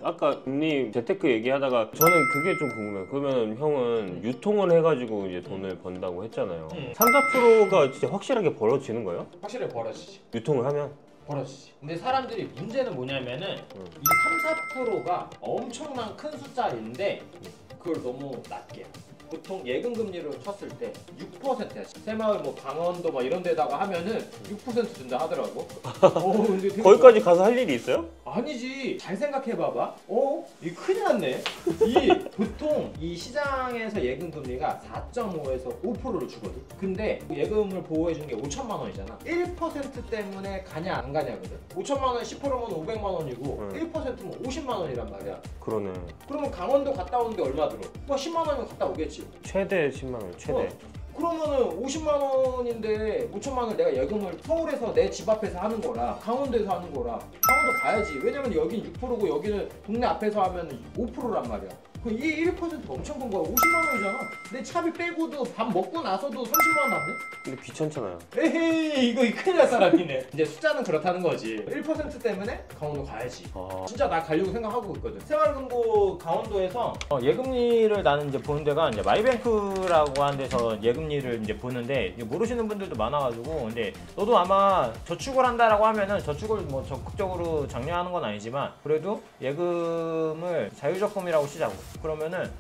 아까 님 재테크 얘기하다가 저는 그게 좀 궁금해요. 그러면 형은 유통을 해가지고 이제 돈을 번다고 했잖아요. 3, 4%가 진짜 확실하게 벌어지는 거예요? 확실히 벌어지지. 유통을 하면? 벌어지지. 근데 사람들이 문제는 뭐냐면은 이 3, 4%가 엄청난 큰 숫자인데 그걸 너무 낮게 해요. 보통 예금 금리를 쳤을 때 6%야. 새마을 뭐 강원도 막 이런 데다가 하면은 6% 준다 하더라고. 근데 되게 거기까지 가서 할 일이 있어요? 아니지. 잘 생각해봐봐. 이거 큰일 났네. 보통 이 시장에서 예금 금리가 4.5에서 5%를 주거든. 근데 예금을 보호해주는 게 5천만 원이잖아. 1% 때문에 가냐 안 가냐거든. 5천만 원 10%면 500만 원이고 1%면 50만 원이란 말이야. 그러네. 그러면 강원도 갔다 오는데 얼마 들어? 뭐 10만 원이면 갔다 오겠지. 최대 10만 원, 최대. 그러면은 50만 원인데 5천만 원을 내가 예금을 서울에서 내 집 앞에서 하는 거라 강원도에서 하는 거라 강원도 가야지. 왜냐면 여긴 6%고 여기는 동네 앞에서 하면 5%란 말이야. 그럼 이 1%가 엄청 큰 거야. 50만 원이잖아. 내 차비 빼고도 밥 먹고 나서도 30만 원 남네? 근데 귀찮잖아요. 에헤이 이거 큰일 날 사람이네. 이제 숫자는 그렇다는 거지. 1% 때문에 강원도 가야지. 진짜 나 가려고 생각하고 있거든. 새마을금고 강원도에서 예금리를 나는 이제 보는 데가 이제 마이뱅크라고 하는 데서 예금리를 이제 보는데 이제 모르시는 분들도 많아가지고 근데 너도 아마 저축을 한다라고 하면은 저축을 뭐 적극적으로 장려하는 건 아니지만 그래도 예금을 자유적금이라고 치자고. 그러면은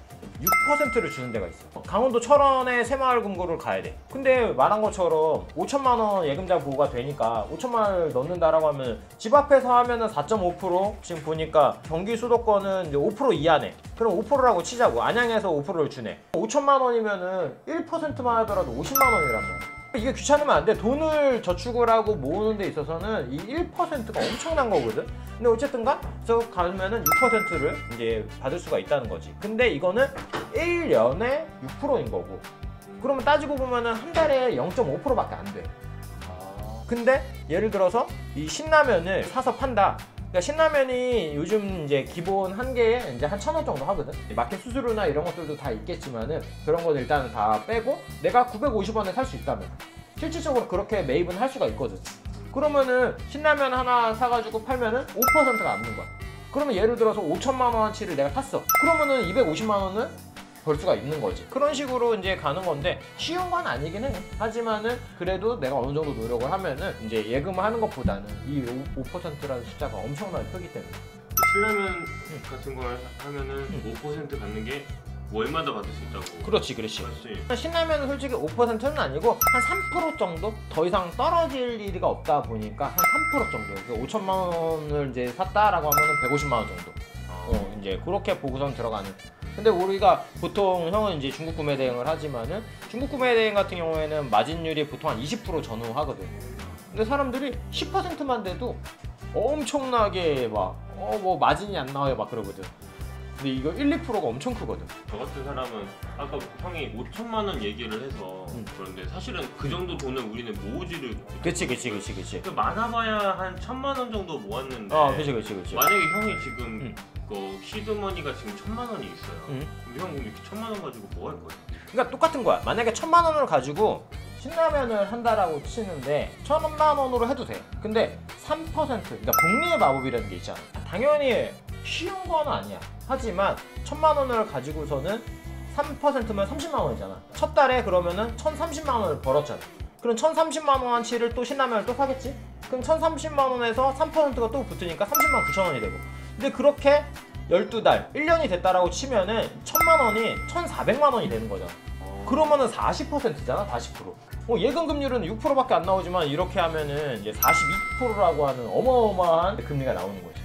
6%를 주는 데가 있어. 강원도 철원에 새마을금고를 가야 돼. 근데 말한 것처럼 5천만 원 예금자 보호가 되니까 5천만 원을 넣는다라고 하면 집 앞에서 하면은 4.5% 지금 보니까 경기 수도권은 이제 5% 이하네. 그럼 5%라고 치자고. 안양에서 5%를 주네. 5천만 원이면은 1%만 하더라도 50만 원이란 말이야. 이게 귀찮으면 안 돼. 돈을 저축을 하고 모으는 데 있어서는 이 1%가 엄청난 거거든. 근데 어쨌든간 저 가면은 6%를 이제 받을 수가 있다는 거지. 근데 이거는 1년에 6%인 거고. 그러면 따지고 보면은 한 달에 0.5%밖에 안 돼. 근데 예를 들어서 이 신라면을 사서 판다. 그러니까 신라면이 요즘 이제 기본 한 개에 이제 한 1,000원 정도 하거든. 마켓 수수료나 이런 것들도 다 있겠지만은 그런 건 일단은 다 빼고 내가 950원에 살 수 있다면 실질적으로 그렇게 매입은 할 수가 있거든. 그러면은 신라면 하나 사가지고 팔면은 5%가 남는 거야. 그러면 예를 들어서 5천만 원어치를 내가 샀어. 그러면은 250만 원은 벌 수가 있는 거지. 그런 식으로 이제 가는 건데 쉬운 건 아니긴 해. 하지만은 그래도 내가 어느 정도 노력을 하면은 이제 예금을 하는 것보다는 이 5%라는 숫자가 엄청나게 크기 때문에. 신라면 같은 걸 하면은 5% 받는 게 월마다 받을 수 있다고. 그렇지. 맞지? 신라면은 솔직히 5%는 아니고 한 3% 정도 더 이상 떨어질 일이가 없다 보니까 한 3% 정도. 5천만 원을 이제 샀다라고 하면은 150만 원 정도. 이제 그렇게 보고선 들어가는. 근데 우리가 보통 형은 이제 중국 구매 대행을 하지만은 중국 구매 대행 같은 경우에는 마진율이 보통 한 20% 전후하거든. 근데 사람들이 10%만 돼도 엄청나게 막 뭐 마진이 안 나와요 막 그러거든. 근데 이거 1, 2%가 엄청 크거든. 저 같은 사람은 아까 형이 5천만 원 얘기를 해서 그런데 사실은 그 정도 돈을 우리는 모으지를 못해. 그치. 많아봐야 한 1,000만 원 정도 모았는데. 그치. 만약에 형이 지금 그 시드머니가 지금 1,000만 원이 있어요. 그럼 형 이렇게 1,000만 원 가지고 뭐 할 거야? 그러니까 똑같은 거야. 만약에 1,000만 원을 가지고 신라면을 한다라고 치는데 1,000만 원으로 해도 돼. 근데 3% 그러니까 복리의 마법이라는 게 있잖아. 당연히 쉬운 건 아니야. 하지만 1,000만 원을 가지고서는 3%면 30만 원이잖아. 첫 달에 그러면은 1,030만 원을 벌었잖아. 그럼 1,030만 원어치를 또 신라면을 또 사겠지? 그럼 1,030만 원에서 3%가 또 붙으니까 30만 9천 원이 되고. 근데 그렇게 12달, 1년이 됐다라고 치면은 1,000만 원이 1,400만 원이 되는 거잖아. 그러면은 40%잖아, 40%. 예금 금리는 6%밖에 안 나오지만 이렇게 하면은 이제 42%라고 하는 어마어마한 금리가 나오는 거지.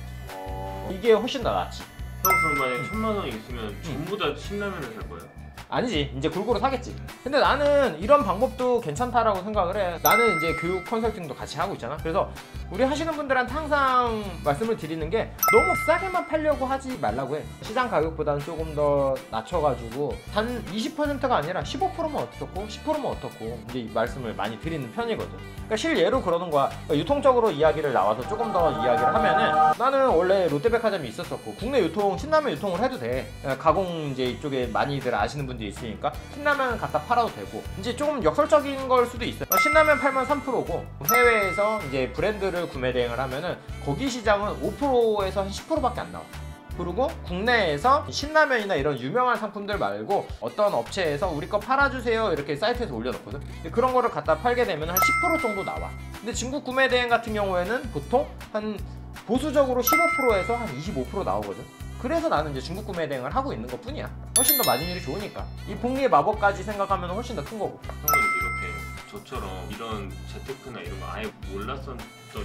이게 훨씬 더 낫지. 형 그럼 만약에 1,000만 원이 있으면 전부 다 신라면을 살 거예요? 아니지, 이제 골고루 사겠지. 근데 나는 이런 방법도 괜찮다라고 생각을 해. 나는 이제 교육 컨설팅도 같이 하고 있잖아. 그래서 우리 하시는 분들한테 항상 말씀을 드리는 게 너무 싸게만 팔려고 하지 말라고 해. 시장 가격보다는 조금 더 낮춰가지고 단 20%가 아니라 15%면 어떻고 10%면 어떻고 이제 이 말씀을 많이 드리는 편이거든. 그러니까 실예로 그러는 거야. 그러니까 유통적으로 이야기를 나와서 조금 더 이야기를 하면은 나는 원래 롯데백화점이 있었었고 국내 유통, 신라면 유통을 해도 돼. 가공 이제 이쪽에 많이들 아시는 분들이 있으니까 신라면 갖다 팔아도 되고. 이제 조금 역설적인 걸 수도 있어요. 신라면 팔면 3%고 해외에서 이제 브랜드를 구매 대행을 하면은 거기 시장은 5%에서 한 10%밖에 안 나와. 그리고 국내에서 신라면이나 이런 유명한 상품들 말고 어떤 업체에서 우리 거 팔아주세요 이렇게 사이트에서 올려놓거든. 그런 거를 갖다 팔게 되면 한 10% 정도 나와. 근데 중국 구매 대행 같은 경우에는 보통 한 보수적으로 15%에서 한 25% 나오거든. 그래서 나는 이제 중국 구매 대행을 하고 있는 것 뿐이야. 훨씬 더 마진율이 좋으니까. 이 복리의 마법까지 생각하면 훨씬 더 큰 거고. 형은 이렇게 저처럼 이런 재테크나 이런 거 아예 몰랐었던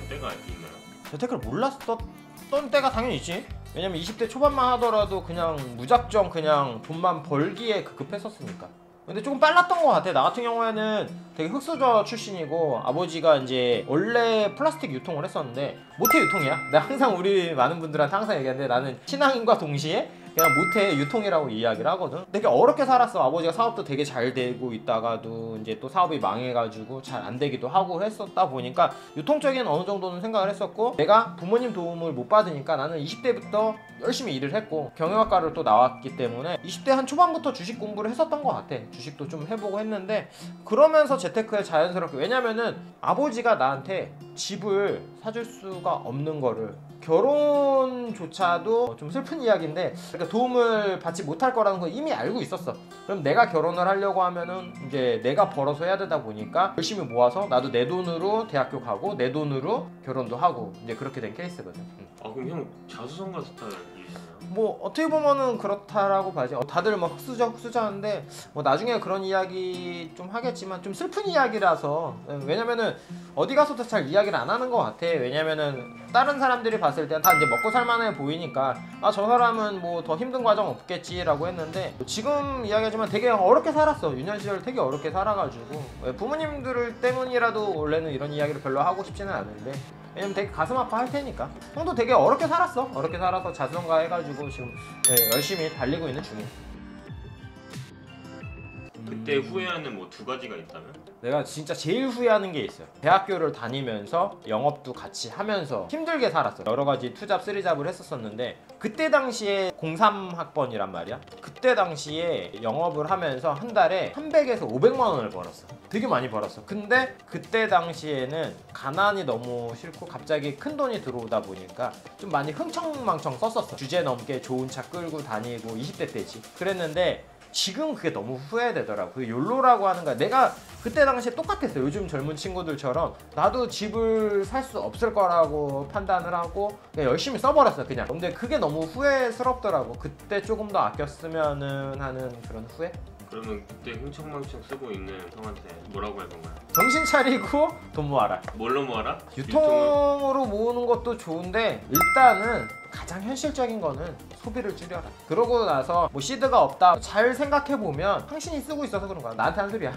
때가 있나요? 재테크를 몰랐었던 때가 당연히 있지. 왜냐면 20대 초반만 하더라도 그냥 무작정 그냥 돈만 벌기에 급했었으니까. 근데 조금 빨랐던 것 같아. 나 같은 경우에는 되게 흑수저 출신이고 아버지가 이제 원래 플라스틱 유통을 했었는데 모태 유통이야. 내가 항상 우리 많은 분들한테 항상 얘기하는데 나는 신앙인과 동시에 그냥 모태 유통이라고 이야기를 하거든. 되게 어렵게 살았어. 아버지가 사업도 되게 잘 되고 있다가도 이제 또 사업이 망해가지고 잘 안 되기도 하고 했었다 보니까 유통적인 어느 정도는 생각을 했었고, 내가 부모님 도움을 못 받으니까 나는 20대부터 열심히 일을 했고 경영학과를 또 나왔기 때문에 20대 한 초반부터 주식 공부를 했었던 것 같아. 주식도 좀 해보고 했는데 그러면서 재테크에 자연스럽게, 왜냐면은 아버지가 나한테 집을 사줄 수가 없는 거를, 결혼조차도 좀 슬픈 이야기인데 그러니까 도움을 받지 못할 거라는 걸 이미 알고 있었어. 그럼 내가 결혼을 하려고 하면은 이제 내가 벌어서 해야 되다 보니까 열심히 모아서 나도 내 돈으로 대학교 가고 내 돈으로 결혼도 하고 이제 그렇게 된 케이스거든. 아 그럼 형 자수성가 스타일이시나요? 뭐 어떻게 보면은 그렇다라고 봐야지. 다들 뭐 흑수저 하는데 뭐 나중에 그런 이야기 좀 하겠지만 좀 슬픈 이야기라서. 왜냐면은 어디 가서도 잘 이야기를 안 하는 것 같아. 왜냐면은 다른 사람들이 봤을 때 다 이제 먹고 살만해 보이니까 아 저 사람은 뭐 더 힘든 과정 없겠지라고 했는데, 지금 이야기하지만 되게 어렵게 살았어. 유년 시절 되게 어렵게 살아가지고 부모님들 때문이라도 원래는 이런 이야기를 별로 하고 싶지는 않은데, 왜냐면 되게 가슴 아파 할 테니까. 형도 되게 어렵게 살았어. 어렵게 살아서 자수성가 해가지고 지금 열심히 달리고 있는 중이야. 그때 후회하는 뭐 두 가지가 있다면? 내가 진짜 제일 후회하는 게 있어요. 대학교를 다니면서 영업도 같이 하면서 힘들게 살았어. 여러 가지 투잡, 쓰리잡을 했었었는데 그때 당시에 03학번이란 말이야. 그때 당시에 영업을 하면서 한 달에 300에서 500만 원을 벌었어. 되게 많이 벌었어. 근데 그때 당시에는 가난이 너무 싫고 갑자기 큰 돈이 들어오다 보니까 좀 많이 흥청망청 썼었어. 주제 넘게 좋은 차 끌고 다니고 20대 때지. 그랬는데 지금 그게 너무 후회되더라고. 그 욜로라고 하는 거야. 내가 그때 당시에 똑같았어. 요즘 젊은 친구들처럼 나도 집을 살 수 없을 거라고 판단을 하고 그냥 열심히 써버렸어 그냥. 근데 그게 너무 후회스럽더라고. 그때 조금 더 아꼈으면은 하는 그런 후회? 그러면 그때 흥청망청 쓰고 있는 형한테 뭐라고 할 건가요? 정신 차리고 돈 모아라. 뭘로 모아라? 유통으로 모으는 것도 좋은데 일단은 가장 현실적인 거는 소비를 줄여라. 그러고 나서 뭐 시드가 없다, 잘 생각해보면 당신이 쓰고 있어서 그런 거야. 나한테 한 소리야.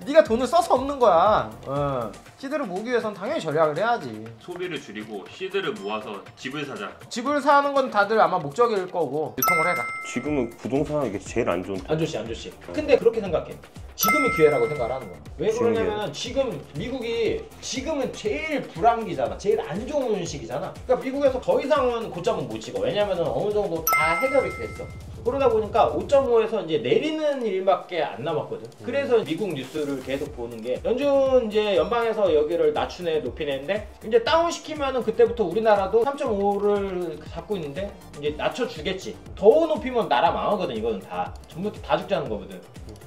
네가 돈을 써서 없는 거야. 시드를 모으기 위해선 당연히 절약을 해야지. 소비를 줄이고 시드를 모아서 집을 사자. 집을 사는 건 다들 아마 목적일 거고 유통을 해라. 지금은 부동산 이게 제일 안 좋은 안 좋지 안 좋지. 근데 그렇게 생각해. 지금이 기회라고 생각을 하는 거야. 왜 지금 그러냐면 지금 미국이 지금은 제일 불황기잖아. 제일 안 좋은 시기잖아. 그러니까 미국에서 더 이상은 고점은 못 찍어. 왜냐면은 어느 정도 다 해결이 됐어. 그러다 보니까 5.5에서 이제 내리는 일밖에 안 남았거든. 그래서 미국 뉴스를 계속 보는 게 연준 이제 연방에서 여기를 낮추네 높이네인데 이제 다운 시키면은 그때부터 우리나라도 3.5를 잡고 있는데 이제 낮춰주겠지. 더 높이면 나라 망하거든. 이거는 다 전부 다 죽자는 거거든.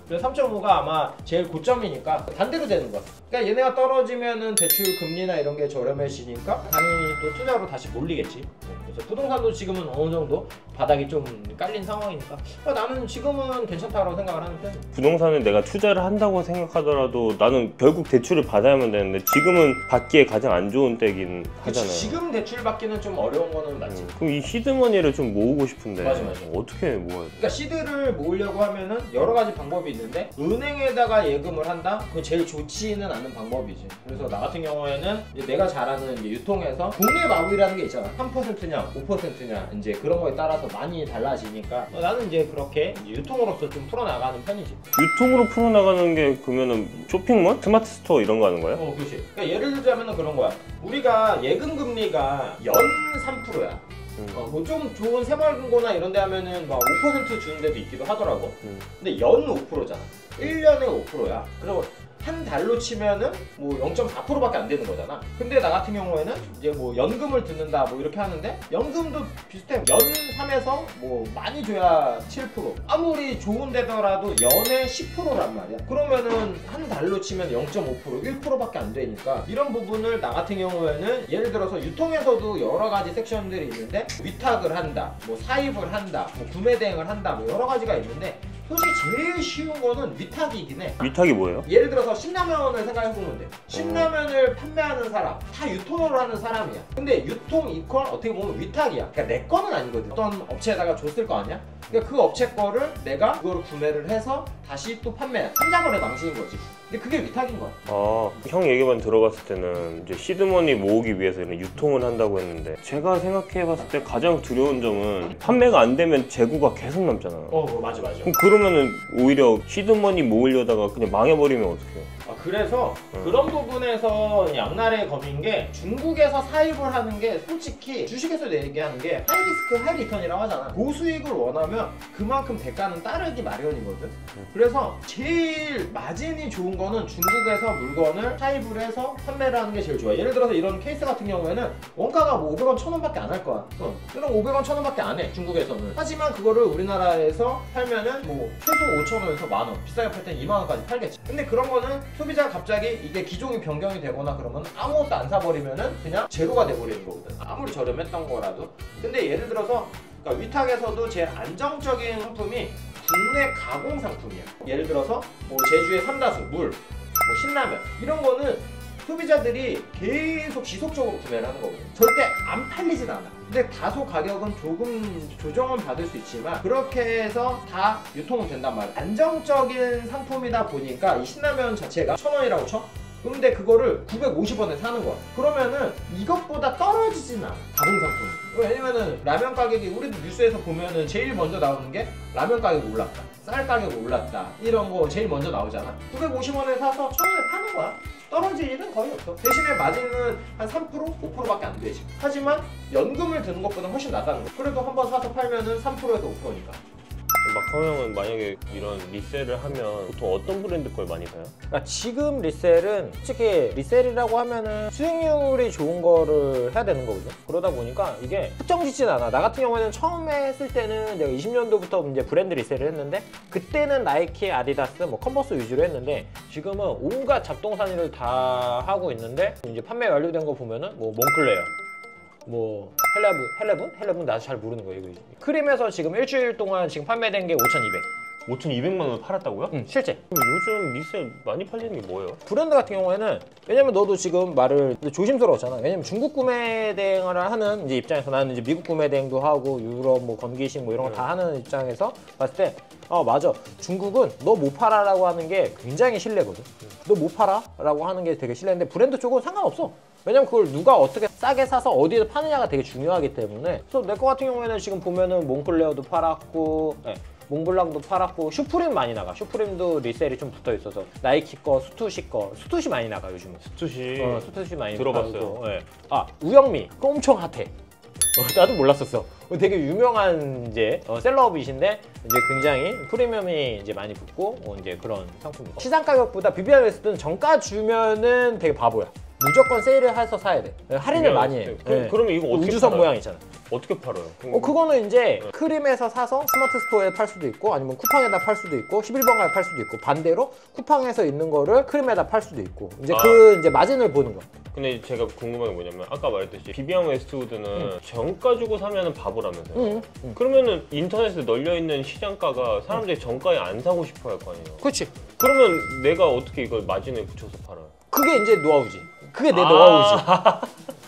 그래서 3.5가 아마 제일 고점이니까 반대로 되는 거야. 그러니까 얘네가 떨어지면은 대출 금리나 이런 게 저렴해지니까 당연히 또 투자로 다시 몰리겠지. 그래서 부동산도 지금은 어느 정도 바닥이 좀 깔린 상황이니까 나는 지금은 괜찮다고 생각을 하는 편이야. 부동산을 내가 투자를 한다고 생각하더라도 나는 결국 대출을 받아야만 되는데 지금은 받기에 가장 안 좋은 때긴 그치, 하잖아요. 지금 대출 받기는 좀 어려운 거는 맞지. 그럼 이 시드머니를 좀 모으고 싶은데 맞아. 어떻게 모아야 돼? 그러니까 시드를 모으려고 하면은 여러 가지 방법이 있는데 은행에다가 예금을 한다? 그건 제일 좋지는 않은 방법이지. 그래서 나 같은 경우에는 이제 내가 잘하는 이제 유통에서 복리의 마블이라는 게 있잖아. 3%냐 5%냐 이제 그런 거에 따라서 많이 달라지니까 나는 이제 그렇게 이제 유통으로서 좀 풀어나가는 편이지. 유통으로 풀어나가는 게 그러면은 쇼핑몰? 스마트 스토어 이런 거 하는 거야? 그렇지. 그러니까 예를 들자면은 그런 거야. 우리가 예금 금리가 연 3%야. 뭐 좀 좋은 새마을금고나 이런 데 하면은 막 5% 주는 데도 있기도 하더라고. 근데 연 5%잖아. 1년에 5%야. 그리고 한 달로 치면은 뭐 0.4%밖에 안 되는 거잖아. 근데 나 같은 경우에는 이제 뭐 연금을 듣는다 뭐 이렇게 하는데 연금도 비슷해. 연 3에서 뭐 많이 줘야 7%. 아무리 좋은 데더라도 연에 10%란 말이야. 그러면은 한 달로 치면 0.5%, 1%밖에 안 되니까 이런 부분을 나 같은 경우에는 예를 들어서 유통에서도 여러 가지 섹션들이 있는데 위탁을 한다, 뭐 사입을 한다, 뭐 구매 대행을 한다, 뭐 여러 가지가 있는데 솔직히 제일 쉬운 거는 위탁이긴 해. 위탁이 뭐예요? 예를 들어서 신라면을 생각해보면 돼. 신라면을 판매하는 사람, 다 유통을 하는 사람이야. 근데 유통 이퀄 어떻게 보면 위탁이야. 그러니까 내 거는 아니거든. 어떤 업체에다가 줬을 거 아니야? 그러니까 그 업체 거를 내가 그거를 구매를 해서 다시 또 판매, 삼자거래 방식인 거지. 근데 그게 위탁인 거야. 형 얘기만 들어봤을 때는 이제 시드머니 모으기 위해서 이런 유통을 한다고 했는데 제가 생각해봤을 때 가장 두려운 점은 판매가 안 되면 재고가 계속 남잖아요. 맞아. 그러면은 오히려 시드머니 모으려다가 그냥 망해버리면 어떡해요? 그래서 그런 부분에서 양날의 검인 게 중국에서 사입을 하는 게 솔직히 주식에서 얘기하는 게 하이리스크 하이리턴이라고 하잖아. 고수익을 원하면 그만큼 대가는 따르기 마련이거든. 그래서 제일 마진이 좋은 거는 중국에서 물건을 사입을 해서 판매를 하는 게 제일 좋아. 예를 들어서 이런 케이스 같은 경우에는 원가가 뭐 500원, 1000원밖에 안 할 거야. 그럼 500원, 1000원밖에 안 해, 중국에서는. 하지만 그거를 우리나라에서 팔면은 뭐 최소 5,000원에서 만원, 비싸게 팔 땐 2만원까지 팔겠지. 근데 그런 거는 소비자가 갑자기 이게 기종이 변경이 되거나 그러면 아무것도 안 사버리면은 그냥 제로가 돼버리는 거거든. 아무리 저렴했던 거라도. 근데 예를 들어서 그러니까 위탁에서도 제일 안정적인 상품이 국내 가공 상품이야. 예를 들어서 뭐 제주의 삼다수, 물, 뭐 신라면 이런 거는 소비자들이 계속 지속적으로 구매를 하는 거거든. 절대 안 팔리진 않아. 근데 다소 가격은 조금 조정은 받을 수 있지만 그렇게 해서 다 유통은 된단 말이야. 안정적인 상품이다 보니까 이 신라면 자체가 1,000원이라고 쳐? 근데 그거를 950원에 사는 거야. 그러면은 이것보다 떨어지진 않아, 가공 상품이. 왜냐면은 라면 가격이 우리도 뉴스에서 보면은 제일 먼저 나오는 게 라면 가격이 올랐다, 쌀 가격이 올랐다, 이런 거 제일 먼저 나오잖아. 950원에 사서 1,000원에 파는 거야. 떨어질 일은 거의 없어. 대신에 마진은 한 3%? 5%밖에 안 되지. 하지만 연금을 드는 것보다 훨씬 낫다는 거. 그래도 한번 사서 팔면은 3%에서 5%니까. 막상 형은 만약에 이런 리셀을 하면 보통 어떤 브랜드 걸 많이 사요? 그러니까 지금 리셀은 솔직히 리셀이라고 하면은 수익률이 좋은 거를 해야 되는 거거든. 그러다 보니까 이게 특정짓진 않아. 나 같은 경우에는 처음에 했을 때는 내가 20년도부터 이제 브랜드 리셀을 했는데 그때는 나이키, 아디다스, 뭐 컨버스 위주로 했는데 지금은 온갖 잡동사니를 다 하고 있는데 이제 판매 완료된 거 보면은 뭐 몽클레어, 뭐 헬레븐 나도 잘 모르는 거예요. 이거 크림에서 지금 일주일 동안 지금 판매된 게 5,200. 5,200만 원 팔았다고요? 응, 실제. 그럼 요즘 리셀 많이 팔리는 게 뭐예요? 브랜드 같은 경우에는 왜냐면 너도 지금 말을 조심스러웠잖아. 왜냐면 중국 구매 대행을 하는 이제 입장에서 나는 이제 미국 구매 대행도 하고 유럽 뭐 건기식 뭐 이런 거 다 하는 입장에서 봤을 때 맞아. 중국은 너 못 팔아라고 하는 게 굉장히 신뢰거든. 너 못 팔아라고 하는 게 되게 신뢰인데 브랜드 쪽은 상관없어. 왜냐면 그걸 누가 어떻게 싸게 사서 어디에 파느냐가 되게 중요하기 때문에. 그래서 내 거 같은 경우에는 지금 보면은 몽클레어도 팔았고 몽블랑도 팔았고 슈프림 많이 나가. 슈프림도 리셀이 좀 붙어 있어서 나이키 거, 스투시 거, 스투시 많이 나가 요즘은. 스투시 많이 들어봤어요. 팔고. 우영미 그거 엄청 핫해. 나도 몰랐었어. 되게 유명한 이제 셀러업이신데 이제 굉장히 프리미엄이 이제 많이 붙고 이제 그런 상품이고. 시장 가격보다 비비안 웨스트는 정가 주면은 되게 바보야. 무조건 세일을 해서 사야 돼. 할인을 많이 해. 그러면 이거 어떻게 우주선 팔아요? 모양 있잖아. 어떻게 팔아요? 그거는 이제 크림에서 사서 스마트 스토어에 팔 수도 있고 아니면 쿠팡에다 팔 수도 있고 11번가에 팔 수도 있고 반대로 쿠팡에서 있는 거를 크림에다 팔 수도 있고 이제 이제 마진을 보는 거야. 근데 제가 궁금한 게 뭐냐면 아까 말했듯이 비비안 웨스트우드는 정가 주고 사면은 바보라면서요. 그러면은 인터넷에 널려 있는 시장가가 사람들이 정가에 안 사고 싶어 할 거 아니에요. 그렇지. 그러면 내가 어떻게 이걸 마진을 붙여서 팔아요? 그게 이제 노하우지. 그게 내 노하우지.